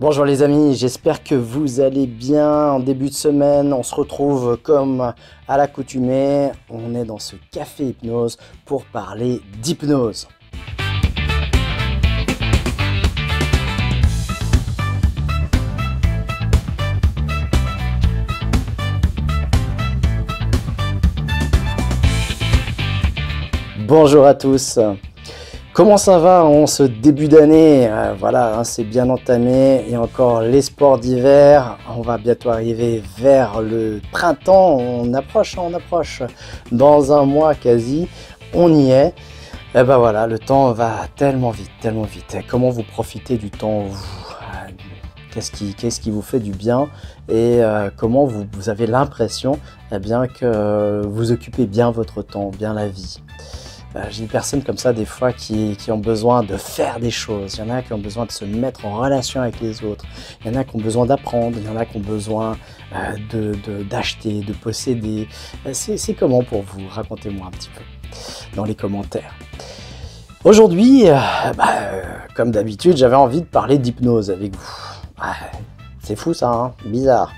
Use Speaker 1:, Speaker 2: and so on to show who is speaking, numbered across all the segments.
Speaker 1: Bonjour les amis, j'espère que vous allez bien. En début de semaine, on se retrouve comme à l'accoutumée. On est dans ce café hypnose pour parler d'hypnose. Bonjour à tous. Comment ça va en ce début d'année? Voilà, hein, c'est bien entamé et encore les sports d'hiver. On va bientôt arriver vers le printemps. On approche. Dans un mois quasi, on y est. Et ben voilà, le temps va tellement vite, tellement vite. Comment vous profitez du temps, vous? Qu'est-ce qui vous fait du bien et comment vous avez l'impression bien que vous occupez bien votre temps, bien la vie. J'ai des personnes comme ça des fois qui ont besoin de faire des choses, il y en a qui ont besoin de se mettre en relation avec les autres, il y en a qui ont besoin d'apprendre, il y en a qui ont besoin d'acheter, de posséder. C'est comment pour vous? Racontez-moi un petit peu dans les commentaires. Aujourd'hui, comme d'habitude, j'avais envie de parler d'hypnose avec vous. C'est fou ça, hein? Bizarre.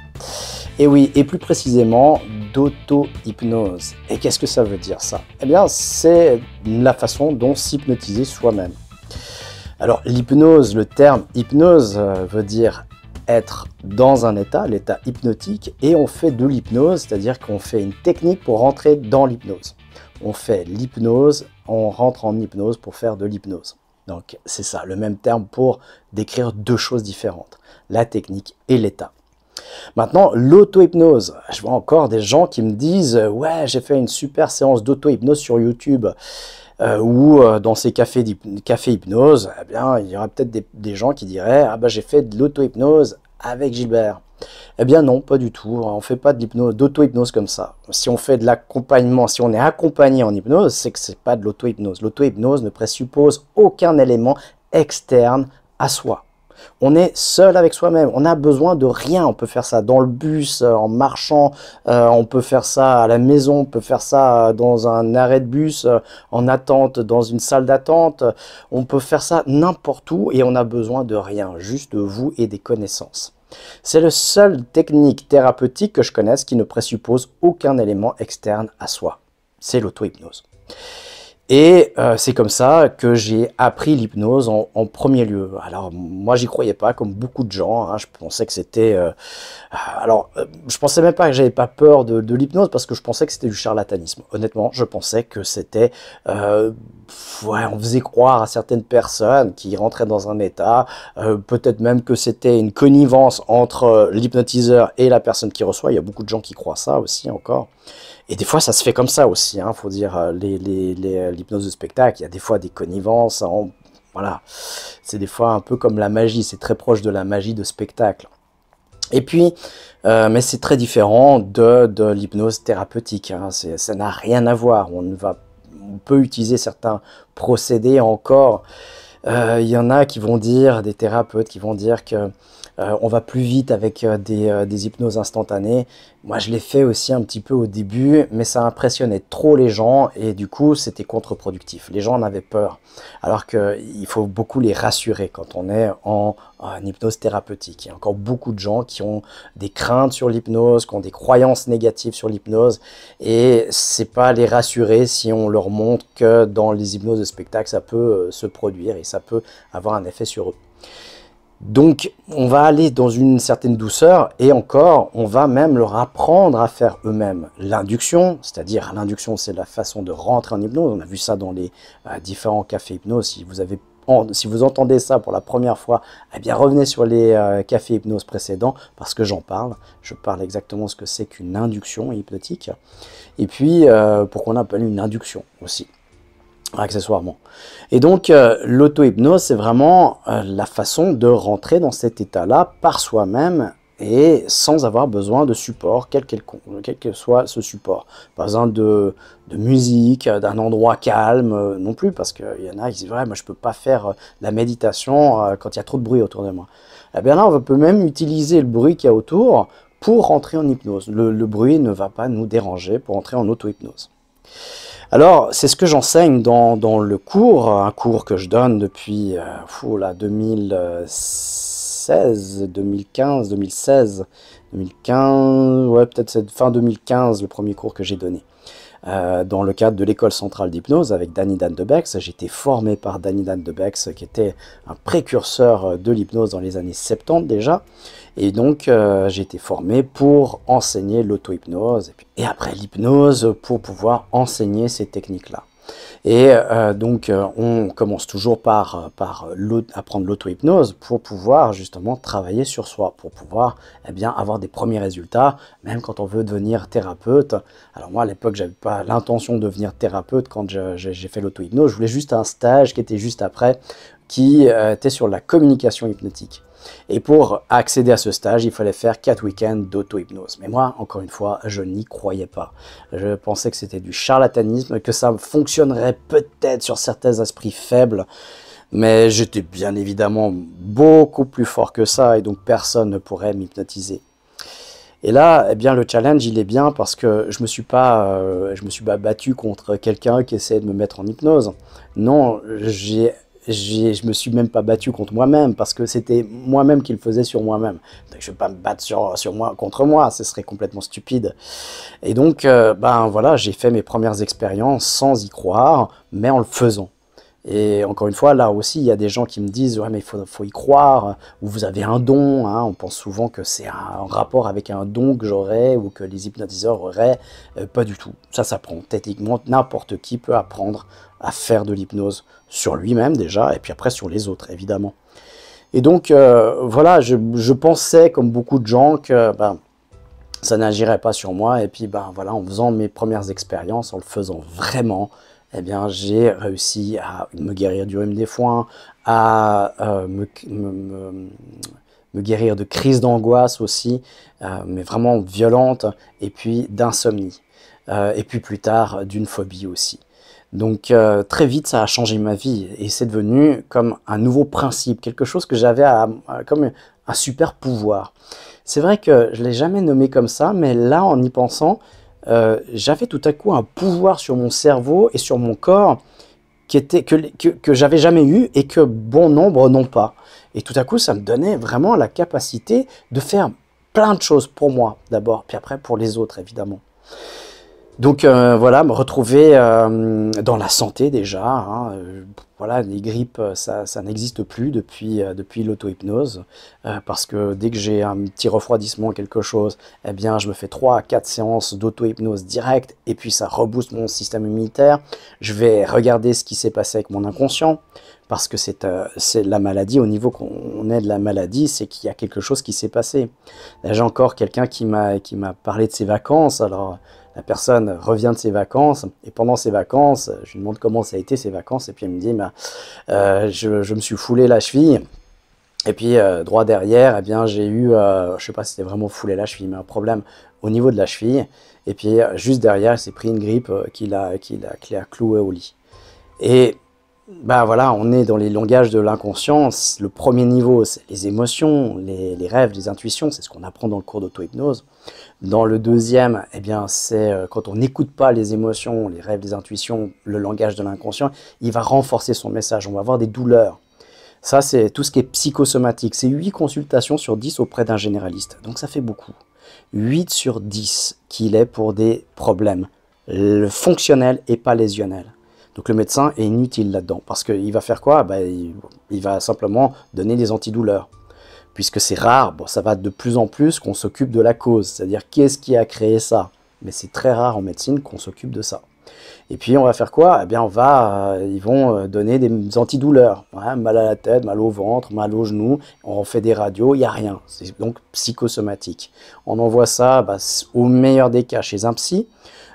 Speaker 1: Et oui, et plus précisément d'auto-hypnose. Et qu'est-ce que ça veut dire ça? Eh bien, c'est la façon dont s'hypnotiser soi-même. Alors, l'hypnose, le terme hypnose veut dire être dans un état, l'état hypnotique, et on fait de l'hypnose, c'est-à-dire qu'on fait une technique pour rentrer dans l'hypnose. On fait l'hypnose, on rentre en hypnose pour faire de l'hypnose. Donc, c'est ça, le même terme pour décrire deux choses différentes, la technique et l'état. Maintenant, l'auto-hypnose. Je vois encore des gens qui me disent « Ouais, j'ai fait une super séance d'auto-hypnose sur YouTube. » Ou dans ces cafés hypnose, eh bien, il y aura peut-être des gens qui diraient « Ah bah j'ai fait de l'auto-hypnose avec Gilbert. » Eh bien non, pas du tout. On ne fait pas d'auto-hypnose comme ça. Si on fait de l'accompagnement, si on est accompagné en hypnose, c'est que ce n'est pas de l'auto-hypnose. L'auto-hypnose ne présuppose aucun élément externe à soi. On est seul avec soi-même, on n'a besoin de rien, on peut faire ça dans le bus, en marchant, on peut faire ça à la maison, on peut faire ça dans un arrêt de bus, en attente, dans une salle d'attente, on peut faire ça n'importe où et on n'a besoin de rien, juste de vous et des connaissances. C'est la seule technique thérapeutique que je connaisse qui ne présuppose aucun élément externe à soi, c'est l'auto-hypnose. Et c'est comme ça que j'ai appris l'hypnose en premier lieu. Alors moi j'y croyais pas, comme beaucoup de gens, hein. Je pensais que c'était... je pensais même pas que j'avais pas peur de l'hypnose parce que je pensais que c'était du charlatanisme. Honnêtement, je pensais que c'était... on faisait croire à certaines personnes qui rentraient dans un état, peut-être même que c'était une connivence entre l'hypnotiseur et la personne qui reçoit. Il y a beaucoup de gens qui croient ça aussi encore. Et des fois, ça se fait comme ça aussi, hein, faut dire, l'hypnose de spectacle, il y a des fois des connivences, voilà, c'est des fois un peu comme la magie, c'est très proche de la magie de spectacle. Et puis, mais c'est très différent de l'hypnose thérapeutique, hein, ça n'a rien à voir, on peut utiliser certains procédés encore. Il y en a qui vont dire, des thérapeutes qui vont dire que on va plus vite avec des hypnoses instantanées. Moi, je l'ai fait aussi un petit peu au début, mais ça impressionnait trop les gens et du coup, c'était contre-productif. Les gens en avaient peur, alors qu'il faut beaucoup les rassurer quand on est en hypnose thérapeutique. Il y a encore beaucoup de gens qui ont des craintes sur l'hypnose, qui ont des croyances négatives sur l'hypnose et c'est pas les rassurer si on leur montre que dans les hypnoses de spectacle, ça peut se produire et ça peut avoir un effet sur eux. Donc, on va aller dans une certaine douceur et encore, on va même leur apprendre à faire eux-mêmes l'induction, c'est-à-dire l'induction, c'est la façon de rentrer en hypnose. On a vu ça dans les différents cafés hypnose. Si vous entendez ça pour la première fois, eh bien revenez sur les cafés hypnose précédents parce que j'en parle. Je parle exactement ce que c'est qu'une induction hypnotique et puis pourquoi on appelle une induction aussi. Accessoirement. Et donc, l'auto-hypnose, c'est vraiment la façon de rentrer dans cet état-là par soi-même et sans avoir besoin de support, quel que soit ce support. Pas besoin de musique, d'un endroit calme, non plus, parce qu'il y en a qui disent « Ouais, moi je peux pas faire la méditation quand il y a trop de bruit autour de moi. » Eh bien là, on peut même utiliser le bruit qu'il y a autour pour rentrer en hypnose. Le bruit ne va pas nous déranger pour entrer en auto-hypnose. Alors, c'est ce que j'enseigne dans le cours, un cours que je donne depuis 2006, 2016, 2015, 2016, 2015, ouais, peut-être c'est fin 2015 le premier cours que j'ai donné. Dans le cadre de l'école centrale d'hypnose avec Danny Dan de Bex. J'ai été formé par Danny Dan de Bex, qui était un précurseur de l'hypnose dans les années 70 déjà. Et donc, j'ai été formé pour enseigner l'auto-hypnose. Et après l'hypnose, pour pouvoir enseigner ces techniques-là. Et donc, on commence toujours par apprendre l'auto-hypnose pour pouvoir justement travailler sur soi, pour pouvoir avoir des premiers résultats, même quand on veut devenir thérapeute. Alors moi, à l'époque, j'avais pas l'intention de devenir thérapeute quand j'ai fait l'auto-hypnose. Je voulais juste un stage qui était juste après, qui était sur la communication hypnotique. Et pour accéder à ce stage, il fallait faire 4 week-ends d'auto-hypnose. Mais moi, encore une fois, je n'y croyais pas. Je pensais que c'était du charlatanisme, que ça fonctionnerait peut-être sur certains esprits faibles, mais j'étais bien évidemment beaucoup plus fort que ça, et donc personne ne pourrait m'hypnotiser. Et là, le challenge, il est bien parce que je me suis pas battu contre quelqu'un qui essayait de me mettre en hypnose. Non, je me suis même pas battu contre moi-même parce que c'était moi-même qui le faisais sur moi-même. Donc je vais pas me battre contre moi, ce serait complètement stupide. Et donc, voilà, j'ai fait mes premières expériences sans y croire, mais en le faisant. Et encore une fois, là aussi, il y a des gens qui me disent « Ouais, mais il faut y croire, ou vous avez un don hein. ». On pense souvent que c'est un rapport avec un don que j'aurais ou que les hypnotiseurs auraient. Pas du tout. Ça s'apprend. Techniquement, n'importe qui peut apprendre à faire de l'hypnose sur lui-même déjà, et puis après sur les autres, évidemment. Et donc, voilà, je pensais, comme beaucoup de gens, que ça n'agirait pas sur moi. Et puis, voilà, en faisant mes premières expériences, en le faisant vraiment, j'ai réussi à me guérir du rhume des foins, à me guérir de crises d'angoisse aussi, mais vraiment violentes, et puis d'insomnie. Et puis plus tard, d'une phobie aussi. Donc très vite, ça a changé ma vie, et c'est devenu comme un nouveau principe, quelque chose que j'avais comme un super pouvoir. C'est vrai que je ne l'ai jamais nommé comme ça, mais là, en y pensant, j'avais tout à coup un pouvoir sur mon cerveau et sur mon corps que j'avais jamais eu et que bon nombre n'ont pas. Et tout à coup, ça me donnait vraiment la capacité de faire plein de choses pour moi d'abord, puis après pour les autres évidemment. Donc voilà, me retrouver dans la santé déjà, hein, voilà, les grippes, ça n'existe plus depuis l'auto-hypnose, parce que dès que j'ai un petit refroidissement, quelque chose, je me fais 3 à 4 séances d'auto-hypnose directe, et puis ça rebooste mon système immunitaire. Je vais regarder ce qui s'est passé avec mon inconscient, parce que c'est la maladie, au niveau qu'on est de la maladie, c'est qu'il y a quelque chose qui s'est passé. Là, j'ai encore quelqu'un qui m'a parlé de ses vacances, alors... La personne revient de ses vacances, et pendant ses vacances, je lui demande comment ça a été ses vacances, et puis elle me dit je me suis foulé la cheville, et puis droit derrière, j'ai eu, je sais pas si c'était vraiment foulé la cheville, mais un problème au niveau de la cheville, et puis juste derrière, il s'est pris une grippe qui l'a cloué au lit. Et voilà, on est dans les langages de l'inconscient. Le premier niveau, c'est les émotions, les rêves, les intuitions, c'est ce qu'on apprend dans le cours d'auto-hypnose. Dans le deuxième, c'est quand on n'écoute pas les émotions, les rêves, les intuitions, le langage de l'inconscient, il va renforcer son message, on va avoir des douleurs. Ça, c'est tout ce qui est psychosomatique. C'est 8 consultations sur 10 auprès d'un généraliste, donc ça fait beaucoup. 8 sur 10 qu'il est pour des problèmes fonctionnels et pas lésionnels. Donc le médecin est inutile là-dedans, parce qu'il va faire quoi? Il va simplement donner des antidouleurs. Puisque c'est rare, ça va de plus en plus qu'on s'occupe de la cause, c'est-à-dire qu'est-ce qui a créé ça? Mais c'est très rare en médecine qu'on s'occupe de ça. Et puis on va faire quoi? Ils vont donner des antidouleurs, ouais, mal à la tête, mal au ventre, mal aux genoux, on fait des radios, il n'y a rien, c'est donc psychosomatique. On envoie ça au meilleur des cas chez un psy.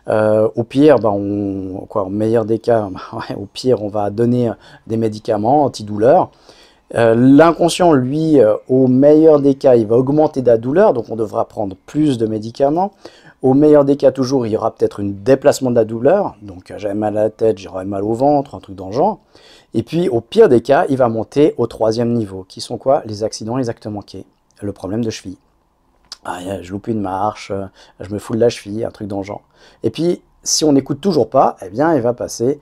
Speaker 1: Au pire, au meilleur des cas, au pire, on va donner des médicaments antidouleurs. L'inconscient, lui, au meilleur des cas, il va augmenter la douleur, donc on devra prendre plus de médicaments. Au meilleur des cas, toujours, il y aura peut-être un déplacement de la douleur, donc j'avais mal à la tête, j'aurai mal au ventre, un truc dans le genre. Et puis, au pire des cas, il va monter au 3e niveau, qui sont quoi? Les accidents, les actes manqués, le problème de cheville. Je loupe une marche, je me foule la cheville, un truc dans le genre. Et puis, si on n'écoute toujours pas, il va passer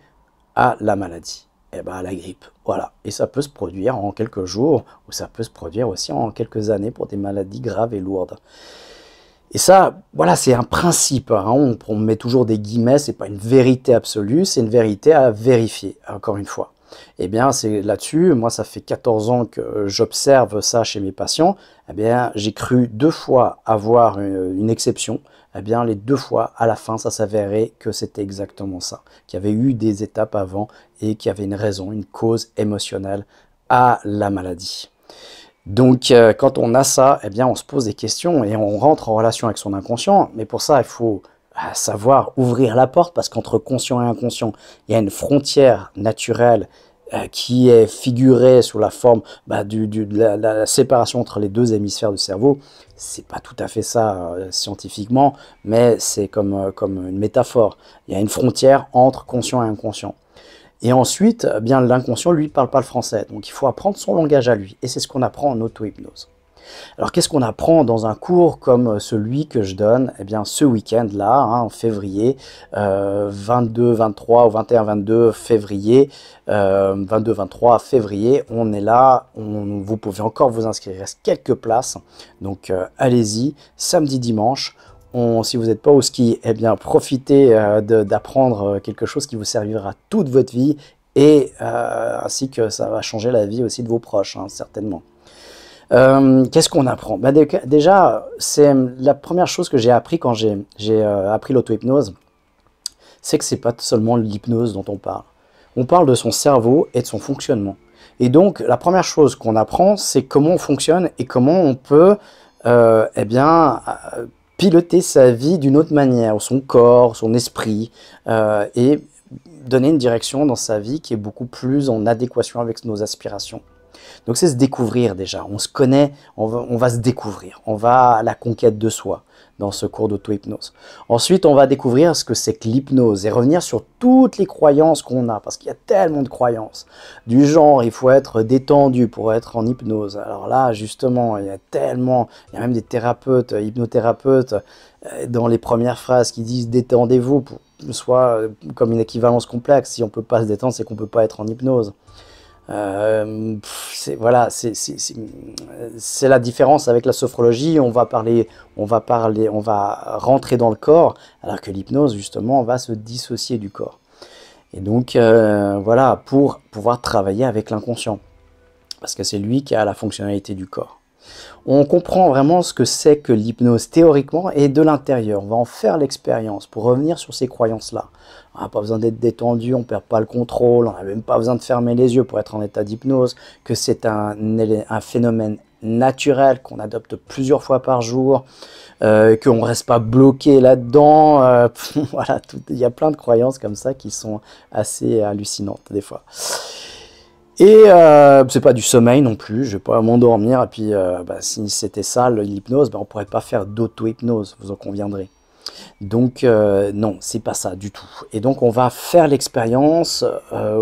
Speaker 1: à la maladie. Eh ben, la grippe. Voilà. Et ça peut se produire en quelques jours, ou ça peut se produire aussi en quelques années pour des maladies graves et lourdes. Et ça, voilà, c'est un principe, hein. On met toujours des guillemets, c'est pas une vérité absolue, c'est une vérité à vérifier, encore une fois. Eh bien, c'est là-dessus, moi, ça fait 14 ans que j'observe ça chez mes patients. Eh bien, j'ai cru 2 fois avoir une exception. Eh bien, les 2 fois, à la fin, ça s'avérait que c'était exactement ça. Qu'il y avait eu des étapes avant et qu'il y avait une raison, une cause émotionnelle à la maladie. Donc, quand on a ça, eh bien, on se pose des questions et on rentre en relation avec son inconscient. Mais pour ça, il faut savoir ouvrir la porte parce qu'entre conscient et inconscient, il y a une frontière naturelle qui est figurée sous la forme de la séparation entre les 2 hémisphères du cerveau. C'est pas tout à fait ça scientifiquement, mais c'est comme une métaphore. Il y a une frontière entre conscient et inconscient. Et ensuite, eh bien l'inconscient, lui, parle pas le français. Donc, il faut apprendre son langage à lui. Et c'est ce qu'on apprend en auto-hypnose. Alors, qu'est-ce qu'on apprend dans un cours comme celui que je donne eh bien, ce week-end-là, hein, en février, 22, 23 ou 21, 22 février, 22, 23 février, on est là, vous pouvez encore vous inscrire, il reste quelques places. Donc, allez-y, samedi, dimanche. Si vous n'êtes pas au ski, eh bien, profitez d'apprendre quelque chose qui vous servira toute votre vie et ainsi que ça va changer la vie aussi de vos proches, hein, certainement. Qu'est-ce qu'on apprend? Déjà, c'est la première chose que j'ai appris quand j'ai appris l'auto-hypnose, c'est que c'est pas seulement l'hypnose dont on parle. On parle de son cerveau et de son fonctionnement. Et donc, la première chose qu'on apprend, c'est comment on fonctionne et comment on peut piloter sa vie d'une autre manière, son corps, son esprit, et donner une direction dans sa vie qui est beaucoup plus en adéquation avec nos aspirations. Donc c'est se découvrir déjà, on se connaît, on va se découvrir, on va à la conquête de soi dans ce cours d'auto-hypnose. Ensuite, on va découvrir ce que c'est que l'hypnose et revenir sur toutes les croyances qu'on a, parce qu'il y a tellement de croyances. Du genre, il faut être détendu pour être en hypnose. Alors là, justement, il y a même des thérapeutes, hypnothérapeutes, dans les premières phrases qui disent « détendez-vous », pour soit comme une équivalence complexe. Si on ne peut pas se détendre, c'est qu'on ne peut pas être en hypnose. Voilà, c'est la différence avec la sophrologie. On va rentrer dans le corps, alors que l'hypnose justement va se dissocier du corps. Et donc voilà, pour pouvoir travailler avec l'inconscient, parce que c'est lui qui a la fonctionnalité du corps. On comprend vraiment ce que c'est que l'hypnose théoriquement et de l'intérieur. On va en faire l'expérience pour revenir sur ces croyances-là. On n'a pas besoin d'être détendu, on ne perd pas le contrôle, on n'a même pas besoin de fermer les yeux pour être en état d'hypnose, que c'est un phénomène naturel qu'on adopte plusieurs fois par jour, qu'on ne reste pas bloqué là-dedans. Voilà, il y a plein de croyances comme ça qui sont assez hallucinantes des fois. Et c'est pas du sommeil non plus, je vais pas m'endormir, et puis si c'était ça l'hypnose, on pourrait pas faire d'auto-hypnose, vous en conviendrez. Donc non, c'est pas ça du tout. Et donc on va faire l'expérience,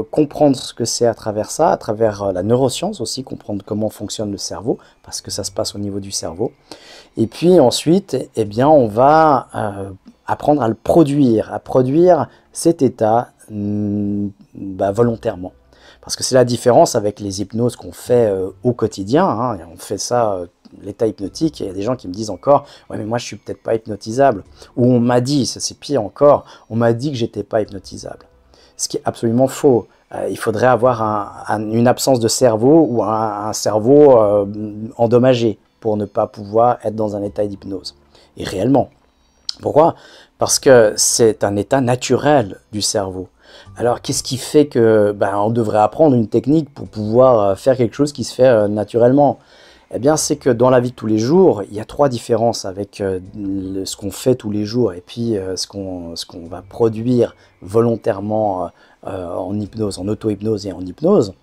Speaker 1: comprendre ce que c'est à travers ça, à travers la neuroscience aussi, comprendre comment fonctionne le cerveau, parce que ça se passe au niveau du cerveau. Et puis ensuite, eh bien, on va apprendre à le produire, à produire cet état volontairement. Parce que c'est la différence avec les hypnoses qu'on fait au quotidien, hein, et on fait ça, l'état hypnotique, et il y a des gens qui me disent encore « ouais mais moi je suis peut-être pas hypnotisable », ou on m'a dit, ça c'est pire encore, on m'a dit que j'étais pas hypnotisable. Ce qui est absolument faux. Il faudrait avoir une absence de cerveau ou un cerveau endommagé pour ne pas pouvoir être dans un état d'hypnose. Et réellement. Pourquoi? Parce que c'est un état naturel du cerveau. Alors, qu'est-ce qui fait que on devrait apprendre une technique pour pouvoir faire quelque chose qui se fait naturellement? Eh bien, c'est que dans la vie de tous les jours, il y a 3 différences avec ce qu'on fait tous les jours et puis ce qu'on va produire volontairement en hypnose, en auto-hypnose et en hypnose.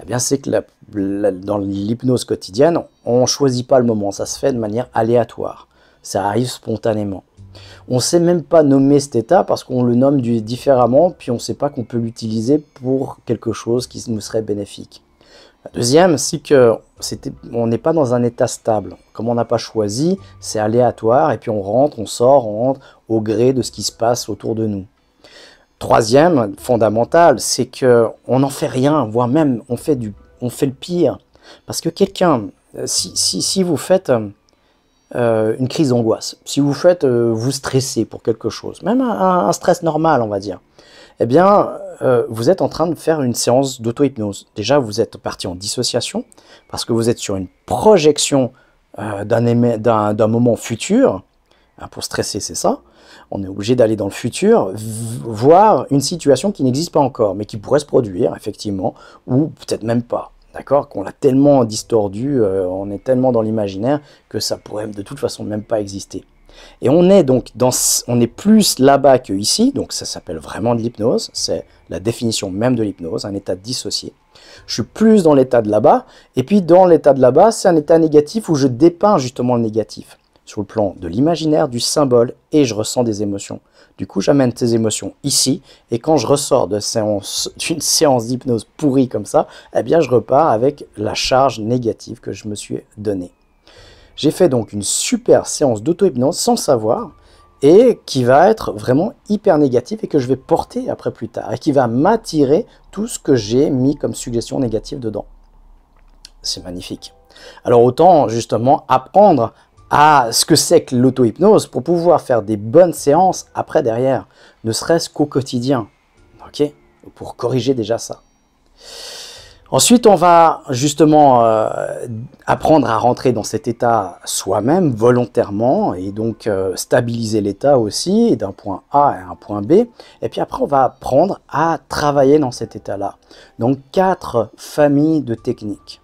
Speaker 1: Eh bien, c'est que dans l'hypnose quotidienne, on ne choisit pas le moment, ça se fait de manière aléatoire. Ça arrive spontanément. On ne sait même pas nommer cet état parce qu'on le nomme différemment, puis on ne sait pas qu'on peut l'utiliser pour quelque chose qui nous serait bénéfique. La deuxième, c'est qu'on n'est pas dans un état stable. Comme on n'a pas choisi, c'est aléatoire, et puis on rentre, on sort, on rentre au gré de ce qui se passe autour de nous. Troisième, fondamental, c'est qu'on n'en fait rien, voire même on fait le pire. Parce que quelqu'un, si vous faites une crise d'angoisse, si vous faites vous stresser pour quelque chose, même un stress normal, on va dire, eh bien, vous êtes en train de faire une séance d'auto-hypnose. Déjà, vous êtes parti en dissociation, parce que vous êtes sur une projection d'un moment futur. Pour stresser, c'est ça. On est obligé d'aller dans le futur, voir une situation qui n'existe pas encore, mais qui pourrait se produire, effectivement, ou peut-être même pas. D'accord? Qu'on l'a tellement distordu, on est tellement dans l'imaginaire que ça pourrait de toute façon même pas exister. Et on est donc on est plus là-bas que ici, donc ça s'appelle vraiment de l'hypnose, c'est la définition même de l'hypnose, un état dissocié. Je suis plus dans l'état de là-bas, et puis dans l'état de là-bas, c'est un état négatif où je dépeins justement le négatif, sur le plan de l'imaginaire, du symbole, et je ressens des émotions. Du coup, j'amène ces émotions ici, et quand je ressors d'une séance d'hypnose pourrie comme ça, eh bien je repars avec la charge négative que je me suis donnée. J'ai fait donc une super séance d'auto-hypnose sans savoir, et qui va être vraiment hyper négative et que je vais porter après plus tard, et qui va m'attirer tout ce que j'ai mis comme suggestion négative dedans. C'est magnifique. Alors autant justement apprendre à ce que c'est que l'auto-hypnose pour pouvoir faire des bonnes séances après derrière, ne serait-ce qu'au quotidien, ok? Pour corriger déjà ça. Ensuite, on va justement apprendre à rentrer dans cet état soi-même volontairement et donc stabiliser l'état aussi d'un point A à un point B. Et puis après, on va apprendre à travailler dans cet état-là. Donc 4 familles de techniques.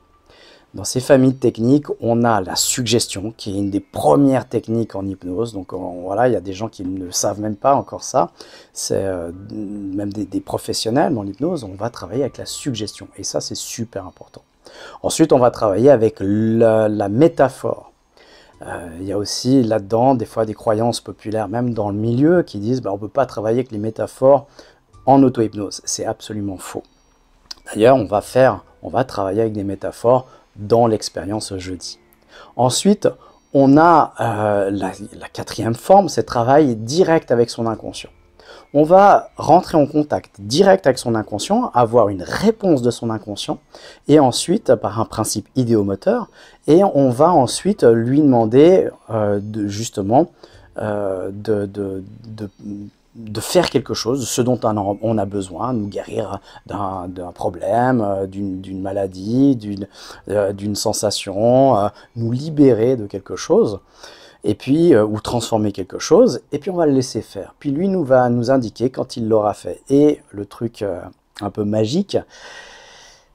Speaker 1: Dans ces familles de techniques, on a la suggestion, qui est une des premières techniques en hypnose. Donc voilà, il y a des gens qui ne savent même pas encore ça. C'est même des professionnels dans l'hypnose, on va travailler avec la suggestion. Et ça, c'est super important. Ensuite, on va travailler avec la métaphore. Il y a aussi là-dedans, des fois, des croyances populaires, même dans le milieu, qui disent on ne peut pas travailler avec les métaphores en auto-hypnose. C'est absolument faux. D'ailleurs, on va travailler avec des métaphores dans l'expérience jeudi. Ensuite, on a la 4e forme, c'est travail direct avec son inconscient. On va rentrer en contact direct avec son inconscient, avoir une réponse de son inconscient, et ensuite, par un principe idéomoteur, et on va ensuite lui demander justement de faire quelque chose, de ce dont on a besoin, nous guérir d'un problème, d'une maladie, d'une sensation, nous libérer de quelque chose, et puis ou transformer quelque chose, et puis on va le laisser faire. Puis lui va nous indiquer quand il l'aura fait. Et le truc un peu magique,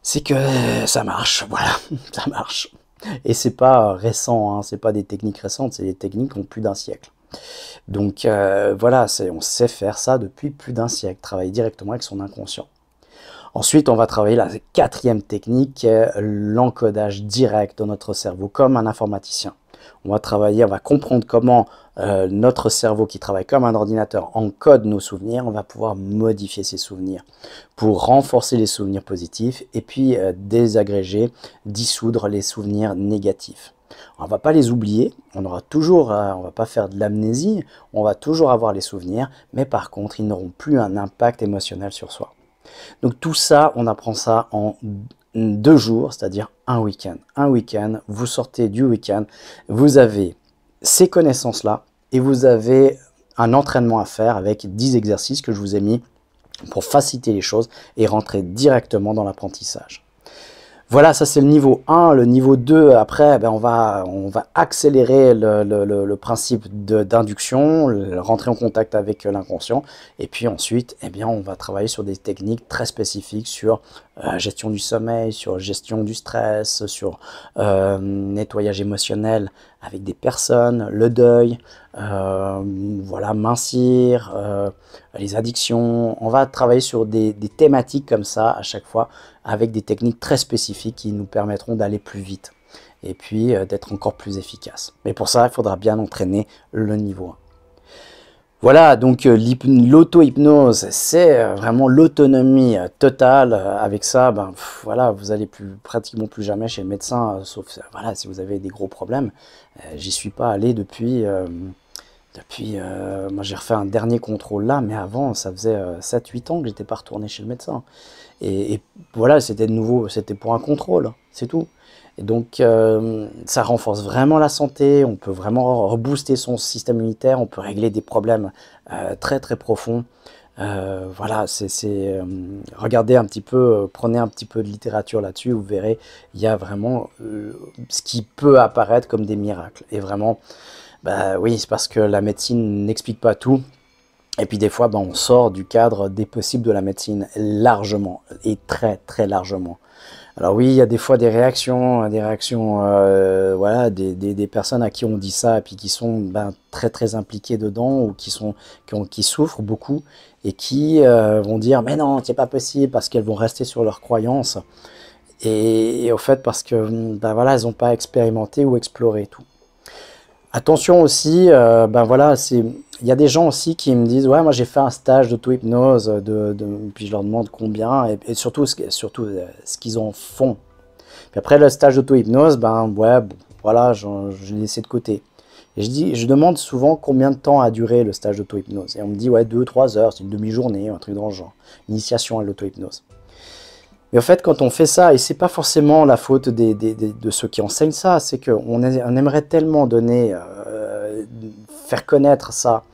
Speaker 1: c'est que ça marche, voilà, ça marche. Et c'est pas récent, hein, c'est pas des techniques récentes, c'est des techniques qui ont plus d'un siècle. Donc voilà, on sait faire ça depuis plus d'un siècle, travailler directement avec son inconscient. Ensuite, on va travailler la 4e technique, qui est l'encodage direct dans notre cerveau, comme un informaticien. On va comprendre comment notre cerveau, qui travaille comme un ordinateur, encode nos souvenirs. On va pouvoir modifier ces souvenirs pour renforcer les souvenirs positifs et puis désagréger, dissoudre les souvenirs négatifs. On ne va pas les oublier, on va pas faire de l'amnésie, on va toujours avoir les souvenirs, mais par contre, ils n'auront plus un impact émotionnel sur soi. Donc tout ça, on apprend ça en 2 jours, c'est-à-dire un week-end. Un week-end, vous sortez du week-end, vous avez ces connaissances-là, et vous avez un entraînement à faire avec 10 exercices que je vous ai mis pour faciliter les choses et rentrer directement dans l'apprentissage. Voilà, ça c'est le niveau 1. Le niveau 2, après, on va accélérer le principe d'induction, rentrer en contact avec l'inconscient. Et puis ensuite, on va travailler sur des techniques très spécifiques sur gestion du sommeil, sur gestion du stress, sur nettoyage émotionnel avec des personnes, le deuil, voilà, mincir, les addictions. On va travailler sur des thématiques comme ça à chaque fois, avec des techniques très spécifiques qui nous permettront d'aller plus vite et puis d'être encore plus efficace. Mais pour ça, il faudra bien entraîner le niveau 1. Voilà, donc l'auto-hypnose, c'est vraiment l'autonomie totale. Avec ça, voilà, vous allez pratiquement plus jamais chez le médecin, sauf voilà, si vous avez des gros problèmes. J'y suis pas allé depuis Depuis, moi j'ai refait un dernier contrôle là, mais avant, ça faisait 7-8 ans que j'étais pas retourné chez le médecin. Et voilà, c'était de nouveau, c'était pour un contrôle, c'est tout. Et donc, ça renforce vraiment la santé, on peut vraiment rebooster son système immunitaire, on peut régler des problèmes très très profonds. Voilà, regardez un petit peu, prenez un petit peu de littérature là-dessus, vous verrez, il y a vraiment ce qui peut apparaître comme des miracles. Et vraiment, bah oui, c'est parce que la médecine n'explique pas tout. Et puis des fois, bah, on sort du cadre des possibles de la médecine largement, et très très largement. Alors oui, il y a des fois des réactions, voilà, des personnes à qui on dit ça, et puis qui sont ben, très très impliquées dedans, ou qui souffrent beaucoup, et qui vont dire, mais non, c'est pas possible, parce qu'elles vont rester sur leurs croyances, et au fait, parce que, ben voilà, elles n'ont pas expérimenté ou exploré tout. Attention aussi, ben voilà, il y a des gens aussi qui me disent, ouais, moi j'ai fait un stage d'auto-hypnose, puis je leur demande combien, et surtout, surtout ce qu'ils en font. Puis après le stage d'auto-hypnose, ben ouais, bon, voilà, je l'ai laissé de côté. Et je demande souvent combien de temps a duré le stage d'auto-hypnose. Et on me dit, ouais, 2-3 heures, c'est une demi-journée, un truc dans le genre, initiation à l'auto-hypnose. Mais en fait, quand on fait ça, et c'est pas forcément la faute de ceux qui enseignent ça, c'est qu'on aimerait tellement donner, faire connaître ça.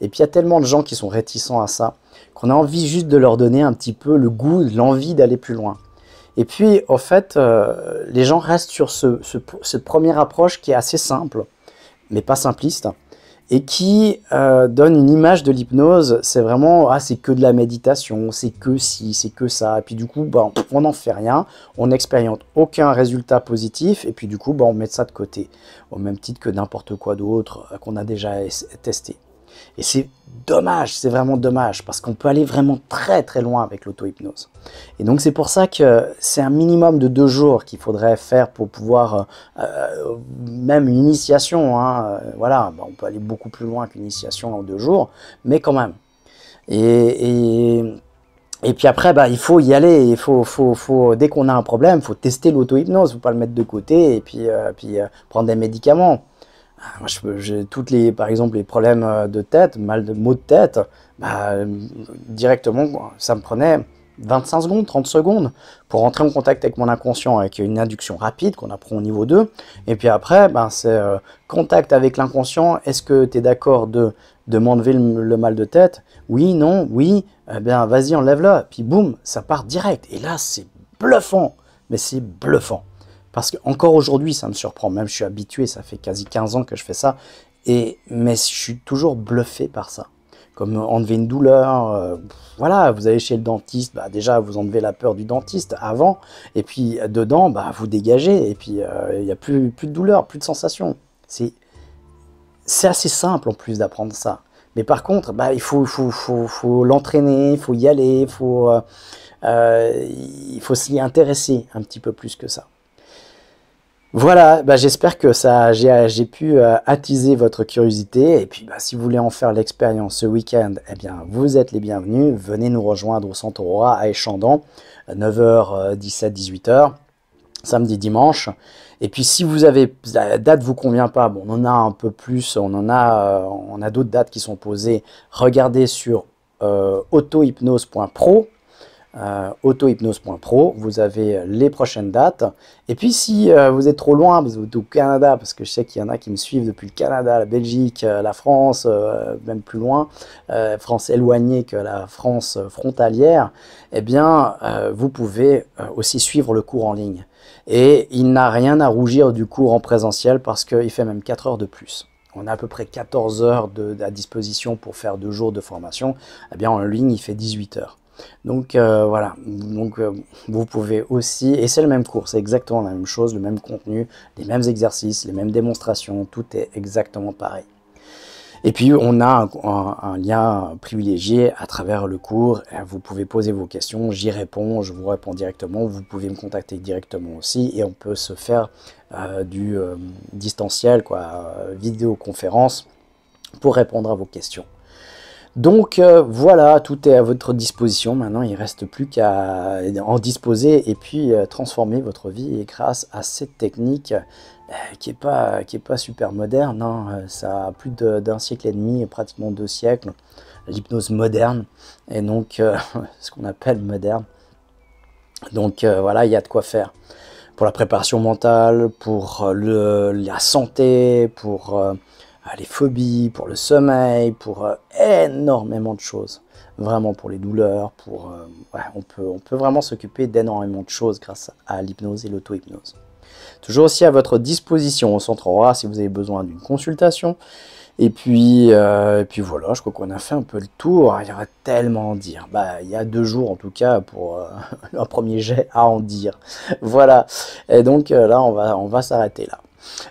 Speaker 1: Et puis il y a tellement de gens qui sont réticents à ça, qu'on a envie juste de leur donner un petit peu le goût, l'envie d'aller plus loin. Et puis, en fait, les gens restent sur cette première approche qui est assez simple, mais pas simpliste, et qui donne une image de l'hypnose. C'est vraiment, ah, c'est que de la méditation, c'est que ci, c'est que ça. Et puis du coup, ben, on n'en fait rien, on n'expérimente aucun résultat positif, et puis du coup, ben, on met ça de côté, au même titre que n'importe quoi d'autre qu'on a déjà testé. Et c'est dommage, c'est vraiment dommage, parce qu'on peut aller vraiment très très loin avec l'auto-hypnose. Et donc c'est pour ça que c'est un minimum de 2 jours qu'il faudrait faire pour pouvoir, même une initiation, hein, voilà, on peut aller beaucoup plus loin qu'une initiation en 2 jours, mais quand même. Et puis après, bah, il faut y aller, dès qu'on a un problème, il faut tester l'auto-hypnose, il ne faut pas le mettre de côté, et puis, prendre des médicaments. Moi, par exemple, les problèmes de tête, maux de tête, bah, directement, ça me prenait 25 secondes, 30 secondes pour rentrer en contact avec mon inconscient, avec une induction rapide qu'on apprend au niveau 2. Et puis après, bah, c'est contact avec l'inconscient. Est-ce que tu es d'accord de m'enlever le mal de tête? Oui, non, oui, eh bien vas-y, enlève-le. Puis boum, ça part direct. Et là, c'est bluffant, mais c'est bluffant. Parce qu'encore aujourd'hui, ça me surprend, même je suis habitué, ça fait quasi 15 ans que je fais ça, mais je suis toujours bluffé par ça. Comme enlever une douleur, voilà, vous allez chez le dentiste, bah déjà vous enlevez la peur du dentiste avant, et puis dedans, bah, vous dégagez, et puis il n'y a plus de douleur, plus de sensation. C'est assez simple en plus d'apprendre ça. Mais par contre, bah, il faut l'entraîner, il faut y aller, il faut s'y intéresser un petit peu plus que ça. Voilà, bah j'espère que j'ai pu attiser votre curiosité. Et puis, bah, si vous voulez en faire l'expérience ce week-end, eh bien, vous êtes les bienvenus. Venez nous rejoindre au Centre Aurora à Échandon, 9h, 17, 18h, samedi, dimanche. Et puis, si la date vous convient pas, bon, on en a un peu plus, on a d'autres dates qui sont posées. Regardez sur autohypnose.pro. Autohypnose.pro, vous avez les prochaines dates. Et puis si vous êtes trop loin, vous êtes au Canada, parce que je sais qu'il y en a qui me suivent depuis le Canada, la Belgique, la France, même plus loin, France éloignée que la France frontalière, eh bien vous pouvez aussi suivre le cours en ligne. Et il n'a rien à rougir du cours en présentiel, parce qu'il fait même 4 heures de plus. On a à peu près 14 heures à disposition pour faire 2 jours de formation. Eh bien en ligne, il fait 18 heures. Donc voilà, vous pouvez aussi, et c'est le même cours, c'est exactement la même chose, le même contenu, les mêmes exercices, les mêmes démonstrations, tout est exactement pareil. Et puis on a un lien privilégié à travers le cours, vous pouvez poser vos questions, j'y réponds, je vous réponds directement, vous pouvez me contacter directement aussi, et on peut se faire du distanciel, vidéoconférence, pour répondre à vos questions. Donc voilà, tout est à votre disposition. Maintenant, il ne reste plus qu'à en disposer et puis transformer votre vie grâce à cette technique qui est pas super moderne, hein. Ça a plus d'un siècle et demi, pratiquement 2 siècles, l'hypnose moderne, et donc ce qu'on appelle moderne. Donc voilà, il y a de quoi faire pour la préparation mentale, pour la santé, pour les phobies, pour le sommeil, pour énormément de choses. Vraiment pour les douleurs, ouais, on peut vraiment s'occuper d'énormément de choses grâce à l'hypnose et l'auto-hypnose. Toujours aussi à votre disposition au Centre Aura si vous avez besoin d'une consultation. Et puis voilà, je crois qu'on a fait un peu le tour. Il y aurait tellement à en dire. Bah, il y a 2 jours en tout cas pour un premier jet à en dire. Voilà. Et donc là, on va s'arrêter là.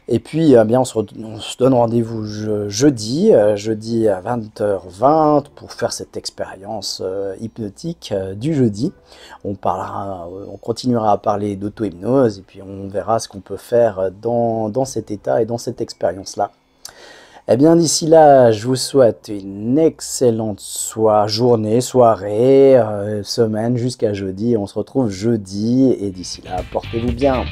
Speaker 1: Et puis, bien, on se donne rendez-vous jeudi à 20h20 pour faire cette expérience hypnotique du jeudi. On continuera à parler d'auto-hypnose et puis on verra ce qu'on peut faire dans cet état et dans cette expérience-là. Eh bien, d'ici là, je vous souhaite une excellente journée, soirée, semaine jusqu'à jeudi. On se retrouve jeudi et d'ici là, portez-vous bien.